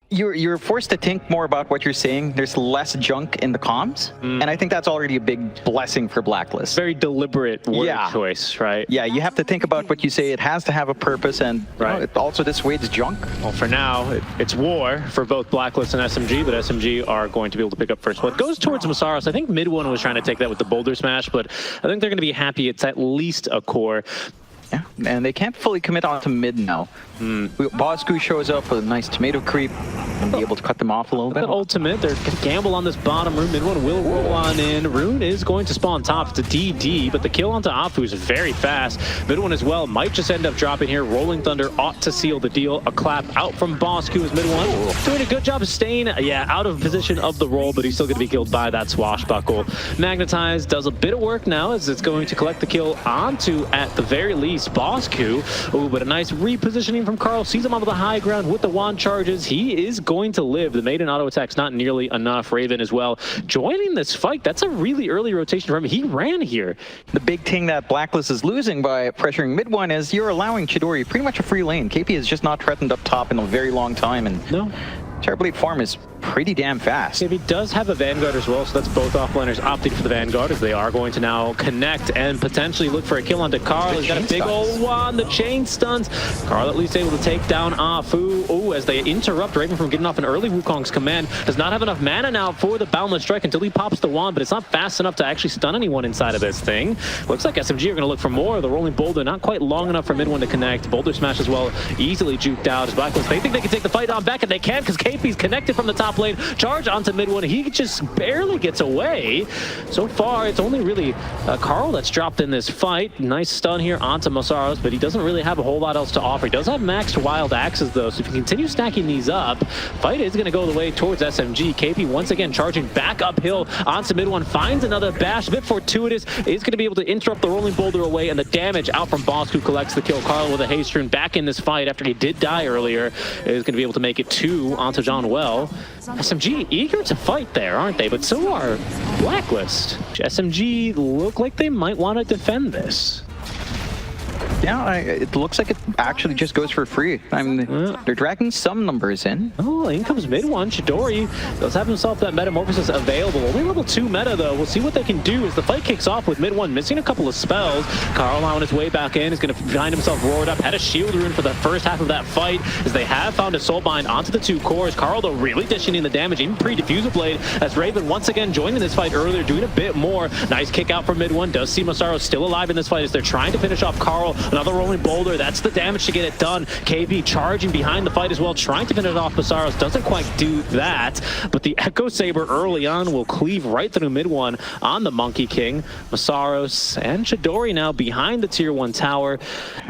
You're forced to think more about what you're saying. There's less junk in the comms, and I think that's already a big blessing for BlackList. Very deliberate word choice, right? Yeah, you have to think about what you say. It has to have a purpose, and you know, it also dissuades junk. Well, for now, it's war for both BlackList and SMG, but SMG are going to be able to pick up first. Well, it goes towards Masaros. I think mid one was trying to take that with the boulder smash, but I think they're going to be happy it's at least a core. Yeah, and they can't fully commit onto mid now. Bosku shows up with a nice tomato creep and be able to cut them off a little bit. The ultimate, they're going to gamble on this bottom room. Mid one will roll on in. Rune is going to spawn top to DD, but the kill onto Afu is very fast. Mid one as well might just end up dropping here. Rolling Thunder ought to seal the deal. A clap out from Bosku as mid one. Doing a good job of staying, out of position of the roll, but he's still going to be killed by that swashbuckle. Magnetize does a bit of work now as it's going to collect the kill onto, at the very least, Bosku. Oh, but a nice repositioning from Carl. Sees him on the high ground with the wand charges. He is going to live. The maiden auto attack's not nearly enough. Raven as well joining this fight. That's a really early rotation for him. He ran here. The big thing that BlackList is losing by pressuring mid one is you're allowing Chidori pretty much a free lane. KP has just not threatened up top in a very long time, and Terrorblade farm is pretty damn fast. He does have a Vanguard as well, so that's both offliners opting for the Vanguard as they are going to now connect and potentially look for a kill onto Carl. He's got a big old wand, the chain stuns. Carl at least able to take down Afu. Oh, as they interrupt Raven from getting off an early Wukong's command. Does not have enough mana now for the Boundless Strike until he pops the wand, but it's not fast enough to actually stun anyone inside of this thing. Looks like SMG are going to look for more. The Rolling Boulder, not quite long enough for mid one to connect. Boulder Smash as well, easily juked out as BlackList. They think they can take the fight on back, and they can because KP's connected from the top lane. Charge onto mid one. He just barely gets away. So far, it's only really Carl that's dropped in this fight. Nice stun here onto Masaros, but he doesn't really have a whole lot else to offer. He does have maxed wild axes, though, so if you continue stacking these up, fight is going to go the way towards SMG. KP once again charging back uphill onto mid one. Finds another bash. A bit fortuitous. Is going to be able to interrupt the Rolling Boulder away, and the damage out from Boss, who collects the kill. Carl with a haste rune back in this fight after he did die earlier. Is going to be able to make it 2 onto John Well. SMG eager to fight there, aren't they? But so are BlackList. SMG look like they might want to defend this. Yeah, it looks like it actually just goes for free. I mean, they're dragging some numbers in. Oh, in comes mid one. Chidori does have himself that Metamorphosis available. Only level 2 meta, though. We'll see what they can do as the fight kicks off with mid one missing a couple of spells. Carl on his way back in is going to find himself roared up. Had a shield rune for the first half of that fight as they have found a soulbind onto the 2 cores. Carl, though, really dishing in the damage, even pre-diffuser blade, as Raven once again joining this fight earlier, doing a bit more. Nice kick out from mid one. Does see Masaros still alive in this fight as they're trying to finish off Carl. Another Rolling Boulder, that's the damage to get it done. KB charging behind the fight as well, trying to finish off Masaros. Doesn't quite do that, but the Echo Saber early on will cleave right through mid one on the Monkey King. Masaros and Chidori now behind the tier 1 tower.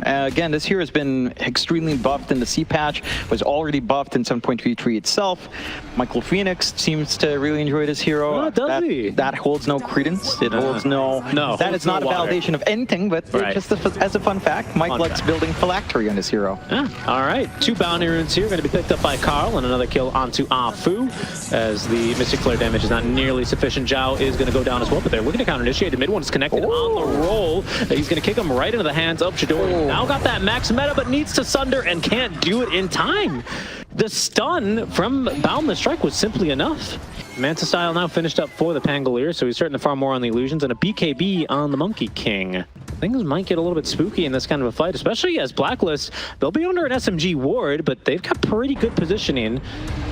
Again, this hero has been extremely buffed in the C patch, was already buffed in 7.33 itself. Michael Phoenix seems to really enjoy this hero. Oh, does he? That holds no credence. It holds no. That is not a validation of anything, but just as a fun fact, Mike likes building phylactery on his hero. All right, 2 bounty runes here going to be picked up by Carl, and another kill onto Afu as the Mystic Flare damage is not nearly sufficient. Zhao is going to go down as well, but they're looking to counter initiate. The mid one is connected on the roll. He's going to kick him right into the hands of Chidori. Now got that max meta, but needs to sunder and can't do it in time. The stun from Boundless Strike was simply enough. Manta Style now finished up for the Pangolier, so he's starting to farm more on the illusions, and a BKB on the Monkey King. Things might get a little bit spooky in this kind of a fight, especially as BlackList, they'll be under an SMG ward, but they've got pretty good positioning.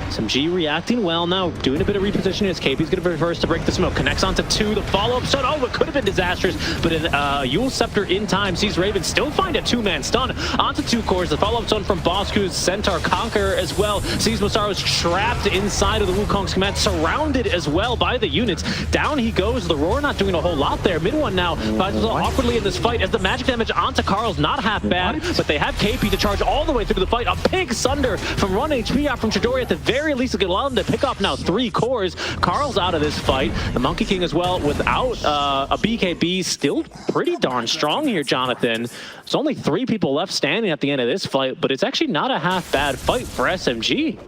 SMG reacting well now, doing a bit of repositioning as KP's going to reverse to break the smoke. Connects onto 2, the follow-up stun. Oh, it could have been disastrous, but Yule Scepter in time sees Raven still find a 2-man stun onto 2 cores. The follow-up stun from Bosku's Centaur Conqueror as well. Sees Masaros trapped inside of the Wukong's command, surrounded as well by the units. Down he goes. The Roar not doing a whole lot there. Mid one now finds himself awkwardly in this fight as the magic damage onto Carl's not half bad, but they have KP to charge all the way through the fight. A big sunder from 1 HP out from Chidori. At the very least, it could allow them to pick off now 3 cores. Carl's out of this fight. The Monkey King as well without a BKB. Still pretty darn strong here, Jonathan. There's only 3 people left standing at the end of this fight, but it's actually not a half bad fight for SMG.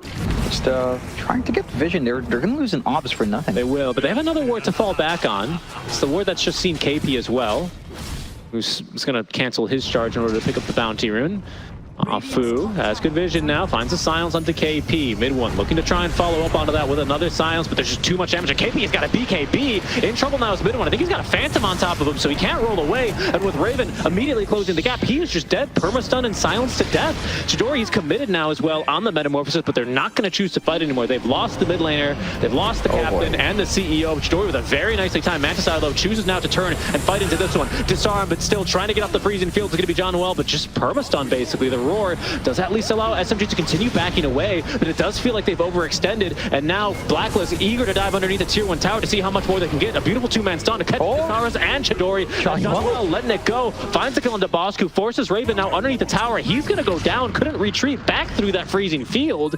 Just trying to get vision. They're going to lose an obs for nothing. They will, but they have another ward to fall back on. It's the ward that's just seen KP as well, who's going to cancel his charge in order to pick up the bounty rune. Afu has good vision now, finds a silence onto KP. Mid one looking to try and follow up onto that with another silence, but there's just too much damage. And KP has got a BKB. In trouble now is mid one. I think he's got a Phantom on top of him, so he can't roll away. And with Raven immediately closing the gap, he is just dead, perma-stun and silenced to death. Chidori's committed now as well on the Metamorphosis, but they're not going to choose to fight anymore. They've lost the mid laner, they've lost the captain and the CEO. Chidori with a very nicely timed Mantis though chooses now to turn and fight into this one. Disarm, but still trying to get off the freezing field. It's going to be John Noel, but just perma-stun basically. The roar does at least allow SMG to continue backing away, but it does feel like they've overextended, and now BlackList eager to dive underneath the tier 1 tower to see how much more they can get. A beautiful two-man stun to catch Kasaras and Chidori. John Noel letting it go, finds the kill on the Bosku, forces Raven now underneath the tower. He's going to go down, couldn't retreat back through that freezing field.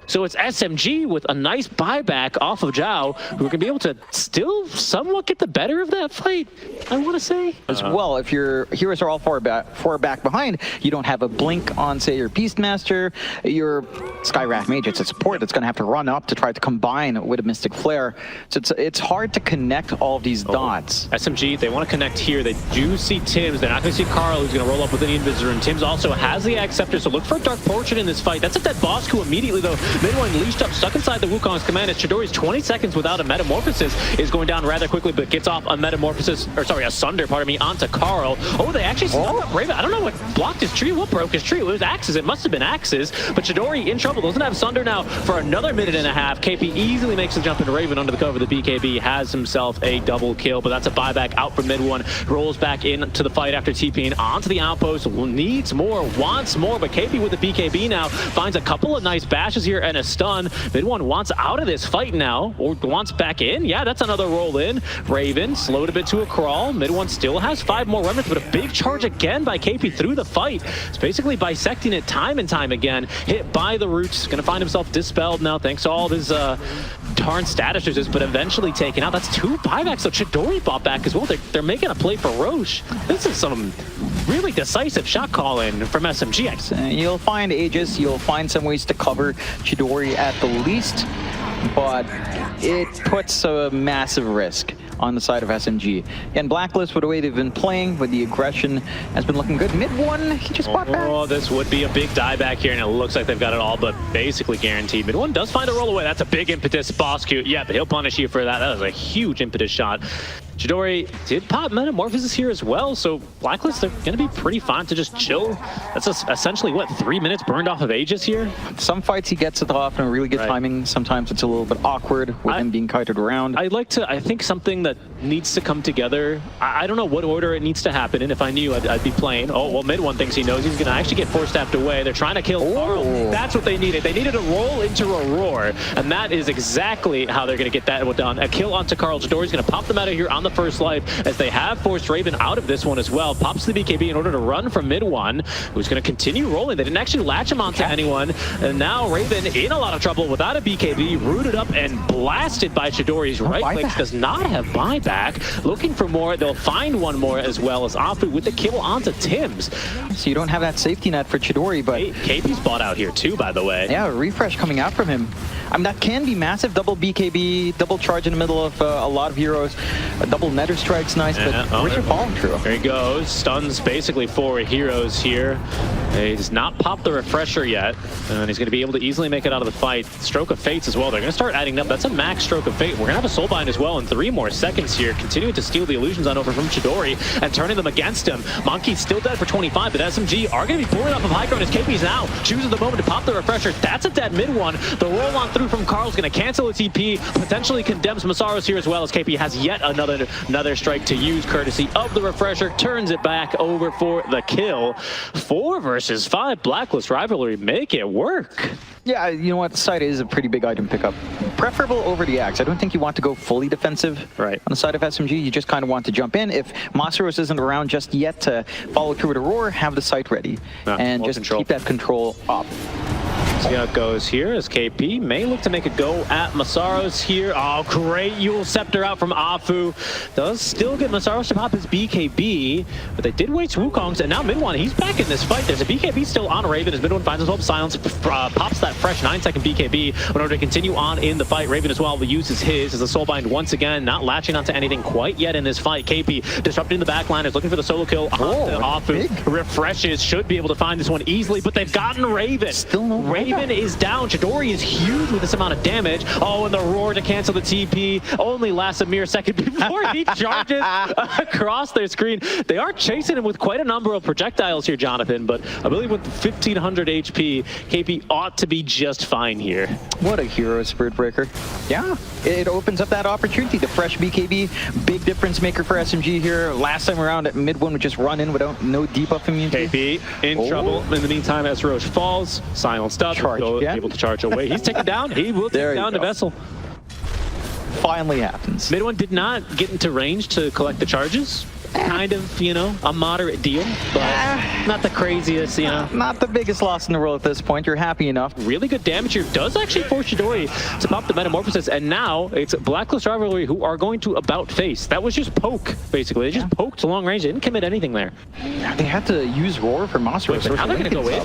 So it's SMG with a nice buyback off of Zhao, who are going to be able to still somewhat get the better of that fight, I want to say. As well, if your heroes are all far back behind, you don't have a blink on, say, your Beastmaster, your Skywrath Mage. It's a support that's going to have to run up to try to combine with a Mystic Flare. So it's hard to connect all of these dots. SMG, they want to connect here. They do see Tims. They're not going to see Carl, who's going to roll up with an Invisor, and Tims also has the Acceptor, so look for a Dark Portrait in this fight. That's a dead Bosku immediately, though. Mid one leashed up, stuck inside the Wukong's command as Chidori's 20 seconds without a Metamorphosis is going down rather quickly, but gets off a Metamorphosis, or sorry, a Sunder, pardon me, onto Carl. Oh, they actually snuck up Raven. I don't know what blocked his tree, what broke his tree. It was axes. It must have been axes, but Chidori in trouble. Doesn't have Sunder now for another minute and a half. KP easily makes the jump into Raven under the cover of the BKB, has himself a double kill, but that's a buyback out from mid one. Rolls back into the fight after TPing onto the outpost. Needs more, wants more, but KP with the BKB now finds a couple of nice bashes here and a stun. Mid one wants out of this fight now, or wants back in. Yeah, that's another roll in. Raven slowed a bit to a crawl. Mid one still has 5 more remnants, but a big charge again by KP through the fight. It's basically bisecting it time and time again. Hit by the roots, gonna find himself dispelled now thanks to all of his Tarn statuses, but eventually taken out. That's 2 buybacks, so Chidori bought back as well. They're making a play for Roche. This is some really decisive shot calling from SMG. You'll find Aegis, you'll find some ways to cover Chidori at the least, but it puts a massive risk on the side of SMG. And BlackList, with the way they've been playing, with the aggression, has been looking good. Mid one, he just bought back. Oh, this would be a big dieback here, and it looks like they've got it all but basically guaranteed. Mid one does find a roll away. That's a big impetus. Bosku, yeah, but he'll punish you for that. That was a huge impetus shot. Chidori did pop Metamorphosis here as well, so BlackList, they're going to be pretty fine to just chill. That's essentially, what, 3 minutes burned off of Aegis here? Some fights he gets it off in really good timing. Sometimes it's a little bit awkward with him being kited around. I think something that needs to come together, I don't know what order it needs to happen in. If I knew, I'd be playing. Oh, well, mid one thinks he knows he's going to actually get force-tapped away. They're trying to kill Carl. That's what they needed. They needed a roll into a roar, and that is exactly how they're going to get that done. A kill onto Carl. Chidori's going to pop them out of here on the first life, as they have forced Raven out of this one as well. Pops the BKB in order to run from mid one, who's going to continue rolling. They didn't actually latch him onto anyone, and now Raven in a lot of trouble without a BKB, rooted up and blasted by Chidori's right leg. Does not have buyback. Looking for more. They'll find one more as well as Afu with the kill onto Tims. So you don't have that safety net for Chidori, but KP's bought out here too, by the way. Yeah, a refresh coming out from him. I mean, that can be massive. Double BKB, double charge in the middle of a lot of heroes. A double Nether Strike's nice, but where's your falling through? There he goes. Stuns basically 4 heroes here. He does not pop the refresher yet, and he's going to be able to easily make it out of the fight. Stroke of Fates as well. They're going to start adding up. That's a max Stroke of Fate. We're going to have a Soulbind as well in 3 more seconds here, continuing to steal the illusions on over from Chidori and turning them against him. Monkey's still dead for 25, but SMG are going to be pulling off of high ground as KP's now chooses the moment to pop the refresher. That's a dead mid one. The roll on through from Carl's going to cancel its TP, potentially condemns Masaros here as well, as KP has yet another strike to use courtesy of the refresher, turns it back over for the kill. 4 versus 5, BlackList rivalry, make it work. Yeah, you know what, side is a pretty big item pickup. Preferable over the axe. I don't think you want to go fully defensive on the side of SMG. You just kind of want to jump in. If Masaros isn't around just yet to follow through with a roar, have the site ready and just keep that control up. See how it goes here as KP may look to make a go at Masaros here. Oh, great Yule Scepter out from Afu. Does still get Masaros to pop his BKB, but they did waste Wukong's, and now Midone, he's back in this fight. There's a BKB still on Raven as Midone finds himself silence, pops that fresh 9-second BKB in order to continue on in the fight. Raven as well uses his as the Soulbind once again, not latching onto anything quite yet in this fight. KP disrupting the backline, is looking for the solo kill on the Afu. Refreshes, should be able to find this one easily, but they've gotten Raven. Still no Raven is down. Chidori is huge with this amount of damage. Oh, and the roar to cancel the TP only lasts a mere second before he charges across their screen. They are chasing him with quite a number of projectiles here, Jonathan, but I believe with 1500 HP, KP ought to be just fine here. What a hero, Spirit Breaker. Yeah, it opens up that opportunity. The fresh BKB, big difference maker for SMG here. Last time around at Midone would just run in without no debuff immunity. KP in trouble. In the meantime, as Roche falls, silenced up, able to charge away. He's taken down. He will take down the Vessel. Finally happens. Midone did not get into range to collect the charges. Kind of, you know, a moderate deal, but not the craziest, you know. Not the biggest loss in the world at this point. You're happy enough. Really good damage here. Does actually force Chidori to pop the Metamorphosis, and now it's BlackList Rivalry who are going to about face. That was just poke, basically. They just poked to long range. They didn't commit anything there. They had to use Roar for Masaros. So now they're going to go in.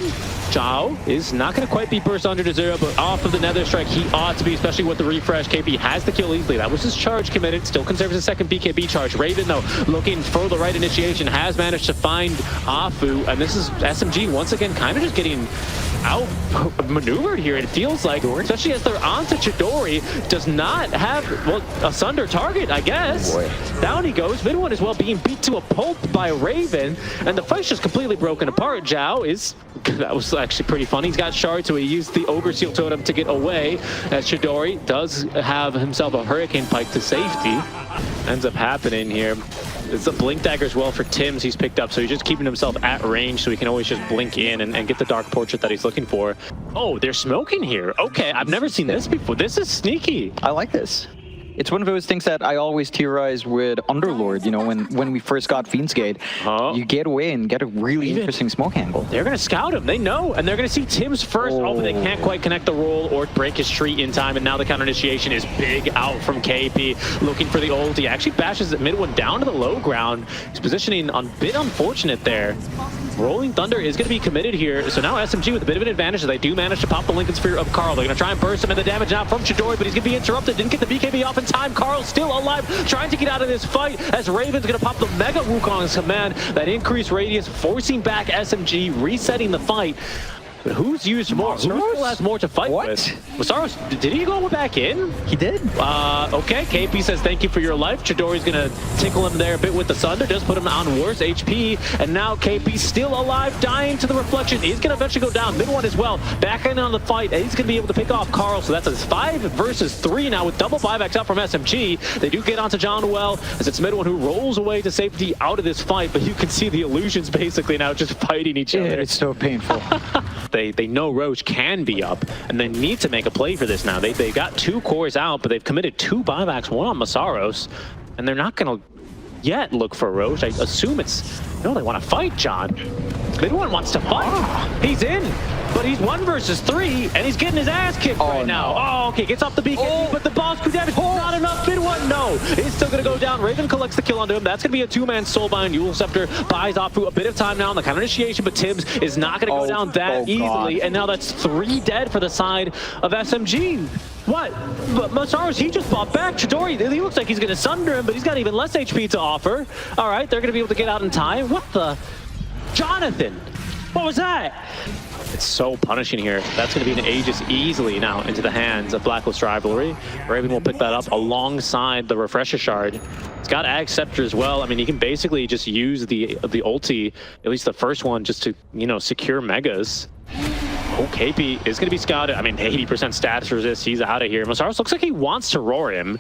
Zhao is not going to quite be burst under to 0, but off of the Nether Strike, he ought to be, especially with the refresh. KP has the kill easily. That was his charge committed. Still conserves his second BKB charge. Raven, though, looking for the right initiation, has managed to find Afu, and this is SMG once again kind of just getting outmaneuvered here, it feels like, especially as they're onto Chidori. Does not have, well, a Sunder target, I guess. Down he goes. Midone as well being beat to a pulp by Raven, and the fight's just completely broken apart. Zhao is, that was actually pretty funny. He's got shards, so he used the Ogre Seal Totem to get away, as Chidori does have himself a Hurricane Pike to safety. Ends up happening here. It's a Blink Dagger as well for Tim's he's picked up, so he's just keeping himself at range so he can always just blink in and get the Dark Portrait that he's looking for. Oh, they're smoking here. Okay, I've never seen this before. This is sneaky. I like this. It's one of those things that I always theorize with Underlord, you know, when we first got Fiend's Gate. You get away and get a really interesting smoke angle. They're going to scout him. They know, and they're going to see Tim's first. Oh, but they can't quite connect the roll or break his tree in time, and now the counter initiation is big out from KP, looking for the ult. He actually bashes the Midone down to the low ground. He's positioning a bit unfortunate there. Rolling Thunder is going to be committed here, so now SMG with a bit of an advantage as they do manage to pop the Lincoln Sphere of Carl. They're going to try and burst him, and the damage now from Chidori, but he's going to be interrupted. Didn't get the BKB off in time. Carl still alive, trying to get out of this fight as Raven's going to pop the Mega Wukong's command. That increased radius, forcing back SMG, resetting the fight. But who's used more? Who still has more to fight with? Masaros, did he go back in? He did. Okay, KP says thank you for your life. Chidori's gonna tickle him there a bit with the Sunder, does put him on worse HP, and now KP still alive, dying to the reflection. He's gonna eventually go down. Midone as well, back in on the fight, and he's gonna be able to pick off Carl, so that's a 5 versus 3 now with double buybacks out from SMG. They do get onto John well, as it's Midone who rolls away to safety out of this fight, but you can see the illusions basically now just fighting each other. It's so painful. They know Roche can be up, and they need to make a play for this now. They got 2 cores out, but they've committed 2 buybacks, 1 on Masaros, and they're not going to yet look for Roche. I assume it's, no, they want to fight, John. Midone wants to fight. He's in, but he's 1 versus 3, and he's getting his ass kicked right now. Oh, okay, gets off the beacon, but the boss crew damage, not enough. Midone, no. He's still going to go down. Raven collects the kill onto him. That's going to be a 2-man Soulbind. Yule Scepter buys Afu a bit of time now on the counter initiation, but Tibbs is not going to go down that easily, and now that's 3 dead for the side of SMG. What? But Masaros, he just fought back. Chidori, he looks like he's going to Sunder him, but he's got even less HP to offer. All right, they're going to be able to get out in time. What the? Jonathan, what was that? It's so punishing here. That's going to be an Aegis easily now into the hands of BlackList Rivalry. Raven will pick that up alongside the Refresher Shard. It's got Ag Scepter as well. I mean, you can basically just use the ulti, at least the first one, just to, you know, secure megas. Oh, KP is going to be scouted. I mean, 80% status resist. He's out of here. Masaros looks like he wants to roar him.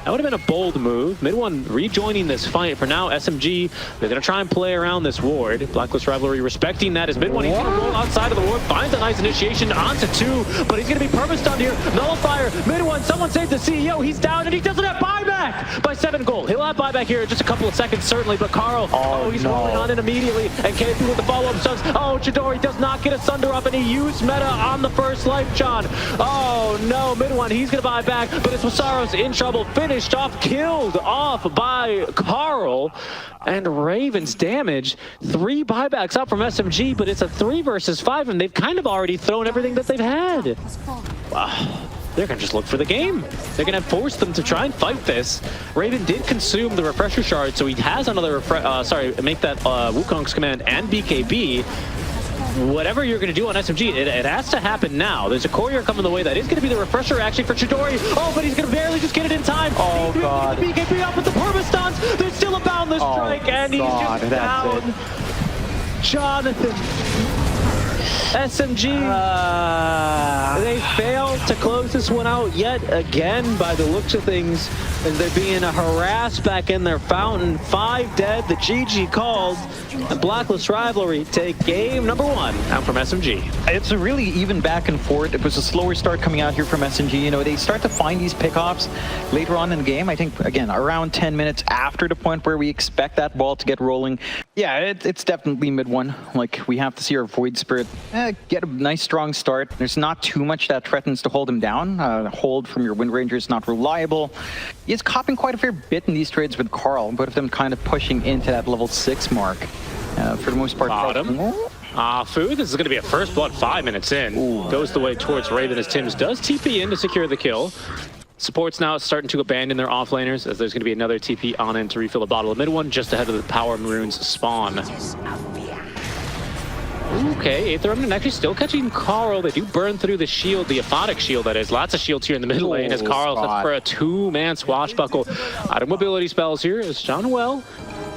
That would have been a bold move. Midone rejoining this fight. For now, SMG, they're going to try and play around this ward. BlackList Rivalry respecting that as Midone, he's going to roll outside of the ward, finds a nice initiation onto 2, but he's going to be purpose-stunned here. Nullifier, Midone, someone save the CEO. He's down, and he doesn't have buyback by 7 gold. He'll have buyback here in just a couple of seconds, certainly, but Carl, he's rolling on in immediately, and KP with the follow-up stuns. Oh, Chidori does not get a Sunder up, and he use meta on the first life, John. Oh no, mid one, he's gonna buy back, but it's Masaros in trouble, finished off, killed off by Carl. And Raven's damage, 3 buybacks up from SMG, but it's a 3 versus 5, and they've kind of already thrown everything that they've had. Wow. They're going to just look for the game. They're going to force them to try and fight this. Raven did consume the refresher shard, so he has another make that Wukong's command and BKB. Whatever you're going to do on SMG, it has to happen now. There's a courier coming the way. That is going to be the refresher actually for Chidori. Oh, but he's going to barely just get it in time. Oh, God. BKB up with the perma-stuns. There's still a boundless strike, and he's just down. Jonathan. SMG, they failed to close this one out yet again by the looks of things, as they're being harassed back in their fountain. 5 dead, the GG called, and BlackList rivalry take game number 1 out from SMG. It's a really even back and forth. It was a slower start coming out here from SMG. You know, they start to find these pickoffs later on in the game. I think, again, around 10 minutes after the point where we expect that ball to get rolling. Yeah, it's definitely mid one. Like, we have to see our Void Spirit get a nice strong start. There's not too much that threatens to hold him down. Hold from your Wind Ranger is not reliable. He's copping quite a fair bit in these trades with Carl, both of them kind of pushing into that level 6 mark. For the most part. Bottom. Fu, this is going to be a first blood 5 minutes in. Ooh. Goes the way towards Raven as Tims does TP in to secure the kill. Supports now starting to abandon their offlaners, as there's going to be another TP on in to refill the bottle of mid one just ahead of the Power Maroons spawn. Okay, Aether Remnant actually still catching Carl. They do burn through the shield, the aphotic shield that is. Lots of shields here in the middle lane as Carl sets for a 2-man swashbuckle. Out of mobility spells here is John Well.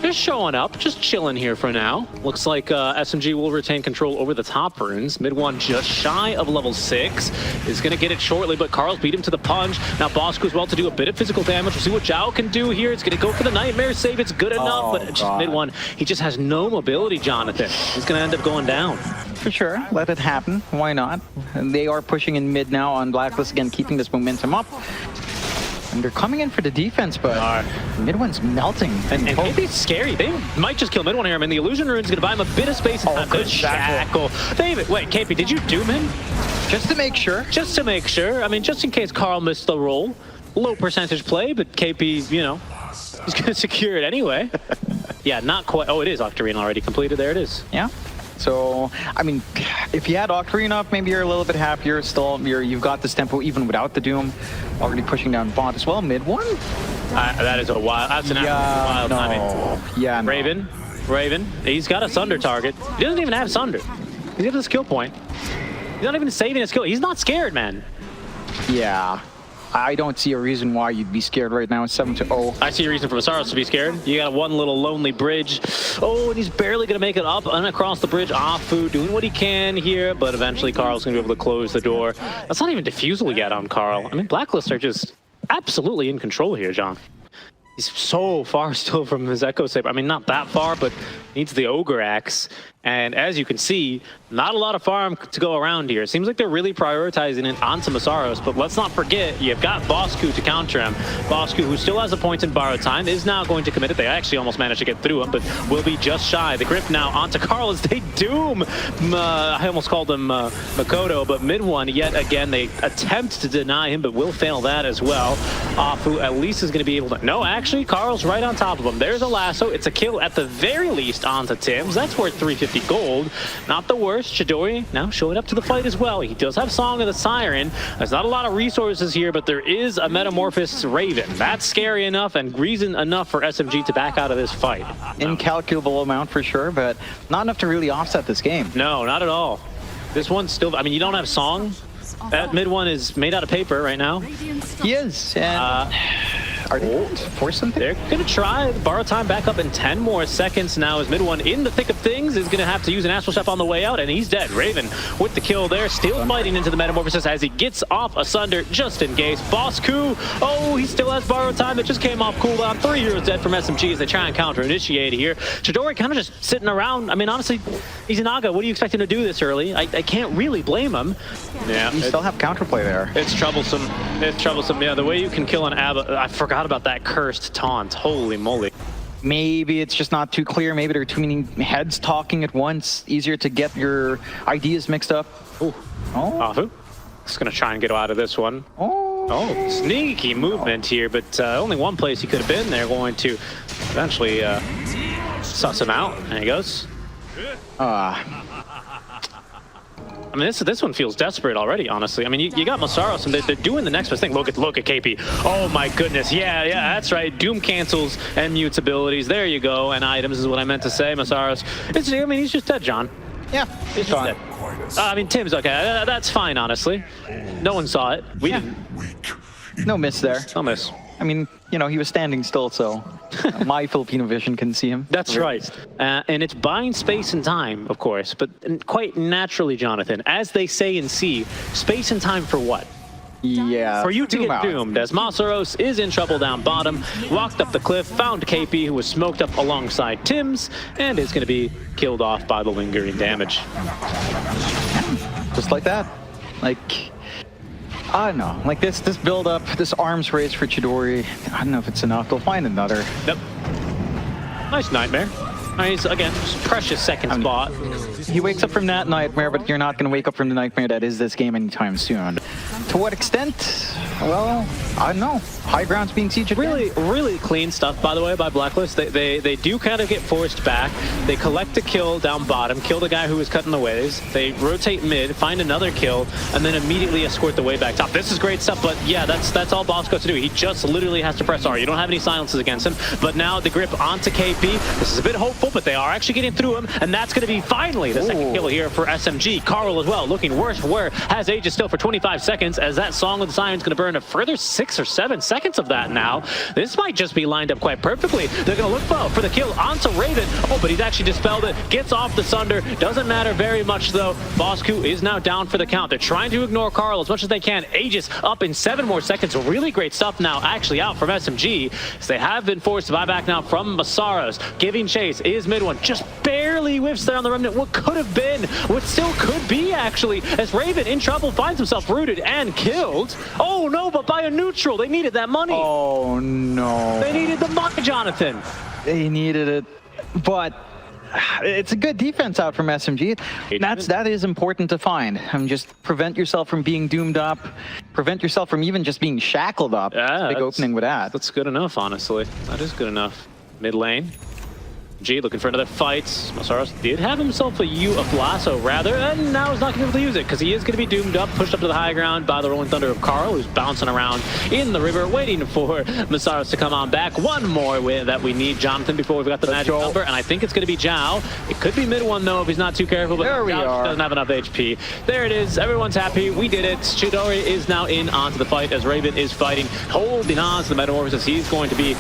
Just showing up, just chilling here for now. Looks like SMG will retain control over the top runes. Mid one just shy of level 6. Is going to get it shortly, but Carl's beat him to the punch. Now Bosco as well to do a bit of physical damage. We'll see what Zhao can do here. It's going to go for the Nightmare save. It's good enough, but just mid one, he just has no mobility, Jonathan. He's going to end up going down. For sure, let it happen. Why not? And they are pushing in mid now on BlackList, again, keeping this momentum up. And they're coming in for the defense, but mid one's melting. And KP's scary. They might just kill mid one here. I mean, the illusion rune's going to buy him a bit of space. Good shackle. David, wait, KP, did you doom him? Just to make sure. Just to make sure. I mean, just in case Carl missed the roll. Low percentage play, but KP, you know, he's going to secure it anyway. Yeah, not quite. Oh, it is Octarine already completed. There it is. Yeah. So, I mean, if you had Octarine up, maybe you're a little bit happier. Still, you've got this tempo even without the Doom. Already pushing down bot as well. Mid one. That is a wild. That's an absolute wild timing. Yeah. Raven. He's got a Sunder target. He doesn't even have Sunder. He's got a skill point. He's not even saving a skill. He's not scared, man. Yeah. I don't see a reason why you'd be scared right now. 7-0. I see a reason for Masaros to be scared. You got one little lonely bridge. Oh, and he's barely going to make it up and across the bridge. Fu doing what he can here, but eventually Carl's going to be able to close the door. That's not even defusal yet on Carl. I mean, BlackList are just absolutely in control here, John. He's so far still from his Echo Saber. I mean, not that far, but needs the Ogre Axe. And as you can see, not a lot of farm to go around here. It seems like they're really prioritizing it onto Masaros, but let's not forget, you've got Bosku to counter him. Bosku, who still has a point in borrowed time, is now going to commit it. They actually almost managed to get through him, but will be just shy. The grip now onto Carl as they doom. I almost called him Makoto, but mid one, yet again, they attempt to deny him, but will fail that as well. Fu at least is going to be able to... No, actually, Carl's right on top of him. There's a lasso. It's a kill at the very least onto Tims. That's worth 350 gold. Not the worst. Chidori now showing up to the fight as well. He does have Song of the Siren. There's not a lot of resources here, but there is a Metamorphosis Raven. That's scary enough and reason enough for SMG to back out of this fight. Incalculable amount for sure, but not enough to really offset this game. No, not at all. This one's still... I mean, you don't have Song. That mid one is made out of paper right now. He is. And are they going to force something? They're going to try. Borrow time back up in 10 more seconds now as mid one in the thick of things is going to have to use an Astral Chef on the way out, and he's dead. Raven with the kill there, still fighting into the Metamorphosis as he gets off asunder just in case. Bosku, oh, he still has borrow time. It just came off cooldown. 3 heroes dead from SMG as they try and counter initiate here. Chidori kind of just sitting around. I mean, honestly, Izanaga, what do you expect him to do this early? I can't really blame him. Yeah, you still have counterplay there. It's troublesome. It's troublesome. Yeah, the way you can kill an Abba, I forgot about that cursed taunt. Holy moly. Maybe it's just not too clear. Maybe there are too many heads talking at once. Easier to get your ideas mixed up. Ooh. Oh. Afu. Just gonna try and get out of this one. Oh. Oh, sneaky movement here, but only one place he could have been. They're going to eventually suss him out. There he goes. I mean, this one feels desperate already, honestly. I mean, you got Masaros, and they're doing the next best thing. Look at KP. Oh my goodness. Yeah, that's right. Doom cancels and mutes abilities. There you go. And items is what I meant to say. Masaros. I mean, he's just dead, John. Yeah, he's just dead. I mean, Tim's okay. That's fine, honestly. No one saw it. We didn't. No miss there. No miss. I mean, you know, he was standing still, so my Filipino vision can see him. That's right. And it's buying space and time, of course, but quite naturally, Jonathan, as they say in C, space and time for what? Yeah. For you to get doomed, as Masaros is in trouble down bottom, walked up the cliff, found KP, who was smoked up alongside Tim's, and is going to be killed off by the lingering damage. Just like that. Like, I don't know. Like this build up, this arms race for Chidori, I don't know if it's enough. They'll find another. Yep. Nice nightmare. Nice, again, precious second spot. He wakes up from that nightmare, but you're not going to wake up from the nightmare that is this game anytime soon. To what extent? Well, I don't know. High ground's being sieged again. Really clean stuff, by the way, by BlackList. They do kind of get forced back. They collect a kill down bottom, kill the guy who was cutting the waves. They rotate mid, find another kill, and then immediately escort the way back top. This is great stuff, but yeah, that's all Boss got to do. He just literally has to press R. You don't have any silences against him, but now the grip onto KP. This is a bit hopeful, but they are actually getting through him, and that's going to be finally the second kill here for SMG. Carl as well, looking worse for wear, has Aegis still for 25 seconds, as that Song of the Siren's going to burn a further 6 or 7 seconds of that now. This might just be lined up quite perfectly. They're going to look for the kill onto Raven. Oh, but he's actually dispelled it. Gets off the Sunder. Doesn't matter very much, though. Bosku is now down for the count. They're trying to ignore Carl as much as they can. Aegis up in 7 more seconds. Really great stuff now, actually out from SMG. So they have been forced to buy back now from Masaros. Giving chase is mid one. Just barely whiffs there on the remnant. What could have been, what still could be, actually, as Raven in trouble finds himself rooted and killed. Oh, no, but by a neutral. They needed that money. Oh, no. They needed the money, Jonathan. They needed it, but it's a good defense out from SMG. That is important to find. Just prevent yourself from being doomed up. Prevent yourself from even just being shackled up. Yeah, big opening with that. That's good enough, honestly. That is good enough. Mid lane. G looking for another fight. Masaros did have himself a lasso, rather, and now he's not going to be able to use it because he is going to be doomed up, pushed up to the high ground by the Rolling Thunder of Carl, who's bouncing around in the river, waiting for Masaros to come on back. One more that we need, Jonathan, before we've got the magic number, and I think it's going to be Zhao. It could be mid one, though, if he's not too careful, but Zhao doesn't have enough HP. There it is. Everyone's happy. We did it. Chidori is now in onto the fight as Raven is fighting, holding on to the Metamorphosis. He's going to be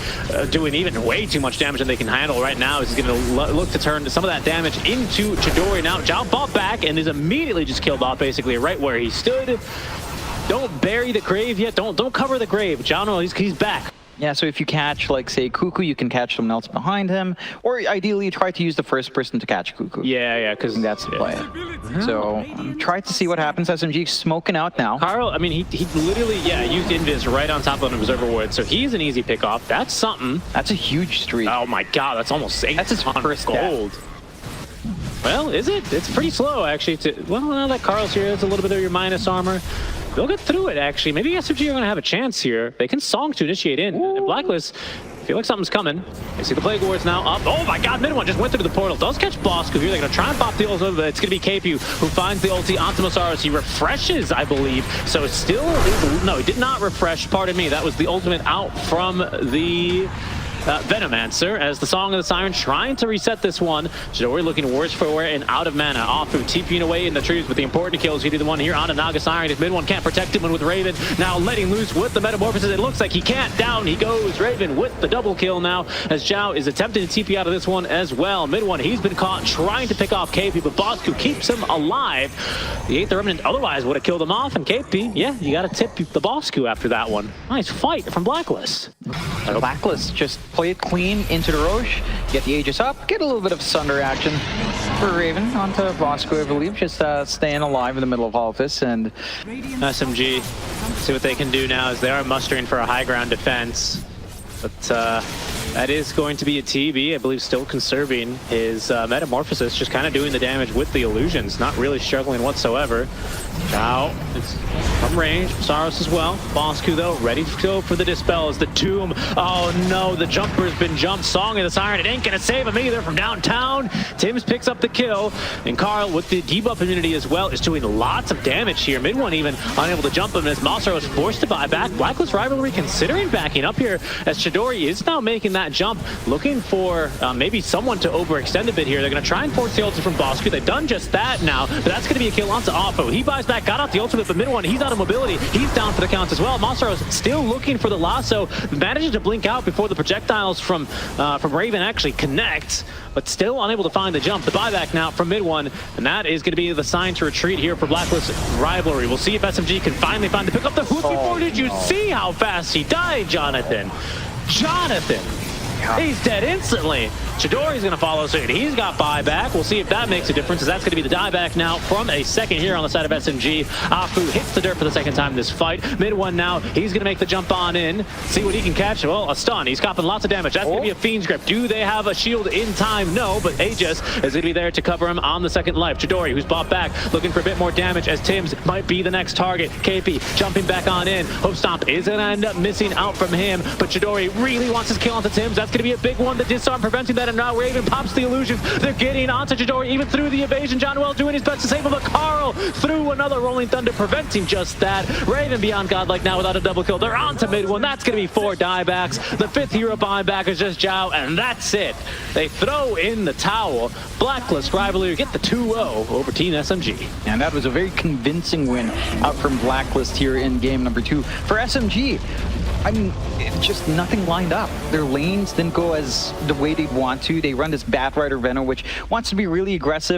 doing even way too much damage than they can handle right now. He's going to look to turn some of that damage into Chidori. Now Zhao fought back and is immediately just killed off, basically right where he stood. Don't bury the grave yet. Don't cover the grave. Zhao, he's back. Yeah, so if you catch, like, say, Cuckoo, you can catch someone else behind him, or ideally try to use the first person to catch Cuckoo. Yeah, because that's the play. So try to see what happens. SMG smoking out now. Carl, I mean, he literally, used Invis right on top of an Observer Ward, so he's an easy pick-off. That's something. That's a huge streak. Oh my god, that's almost 8. That's his first gold. Well, is it? It's pretty slow, actually. Well, now that Carl's here, it's a little bit of your minus armor. They'll get through it, actually. Maybe SMG are going to have a chance here. They can Song to initiate in. And BlackList, feel like something's coming. They see the Plague Ward's now up. Oh my god, mid one just went through the portal. Does catch Bosku here. They're going to try and pop the ulti, but it's going to be KP who finds the ulti onto Masaros. He refreshes, I believe. So it still is... No, he did not refresh. Pardon me. That was the ultimate out from the... Venomancer, as the Song of the Siren trying to reset this one. Chidori looking worse for wear and out of mana. Afu TPing away in the trees with the important kills. He did the one here on a Naga Siren. His mid one can't protect him, and with Raven now letting loose with the Metamorphosis, it looks like he can't. Down he goes. Raven with the double kill now, as Zhao is attempting to TP out of this one as well. Mid one, he's been caught trying to pick off KP, but Bosku keeps him alive. The 8th Remnant otherwise would have killed him off, and KP, yeah, you got to tip the Bosku after that one. Nice fight from BlackList. BlackList just play it clean into the Roche, get the Aegis up, get a little bit of Sunder action for Raven onto Bosku, I believe, just staying alive in the middle of all of this. And SMG, see what they can do now as they are mustering for a high ground defense. But That is going to be a TB, I believe, still conserving his metamorphosis, just kind of doing the damage with the illusions, not really struggling whatsoever. Zhao is from range, Saros as well. Bosku, though, ready to go for the dispel as the tomb. Oh no, the jumper's been jumped. Song of the Siren, it ain't gonna save him either from downtown. Tims picks up the kill, and Carl with the debuff immunity as well is doing lots of damage here. Mid one even unable to jump him as Masaro is forced to buy back. BlackList rivalry considering backing up here as Chidori is now making that jump, looking for maybe someone to overextend a bit here. They're gonna try and force the ultimate from Bosku. They've done just that now, but that's gonna be a kill onto Offo. He buys back, got out the ultimate, but mid one, he's out of mobility. He's down for the counts as well. Masaro's still looking for the lasso, manages to blink out before the projectiles from Raven actually connect, but still unable to find the jump. The buyback now from mid one, and that is going to be the sign to retreat here for BlackList rivalry. We'll see if SMG can finally find to pick up the hook before. Did you see how fast he died, Jonathan? Jonathan! He's dead instantly. Chidori's going to follow suit. He's got buyback. We'll see if that makes a difference, as that's going to be the dieback now from a second here on the side of SMG. Afu hits the dirt for the second time in this fight. Mid one now, he's going to make the jump on in. See what he can catch. Well, a stun. He's copping lots of damage. That's going to be a Fiend's Grip. Do they have a shield in time? No, but Aegis is going to be there to cover him on the second life. Chidori, who's bought back, looking for a bit more damage as Tims might be the next target. KP jumping back on in. Hope Stomp is going to end up missing out from him, but Chidori really wants his kill onto Tims. That's going to be a big one. The disarm preventing that, and now Raven pops the illusions. They're getting onto Chidori even through the evasion. John Well doing his best to save him, but Carl through another Rolling Thunder preventing just that. Raven beyond godlike now without a double kill. They're on to mid one. That's going to be 4 diebacks. The 5th hero buyback is just Zhao, and that's it. They throw in the towel. BlackList rivalry get the 2-0 over Team SMG. And that was a very convincing win out from BlackList here in game number 2. For SMG, I mean, just nothing lined up. Their lanes didn't go as the way they'd want to. They run this Batrider Venom, which wants to be really aggressive.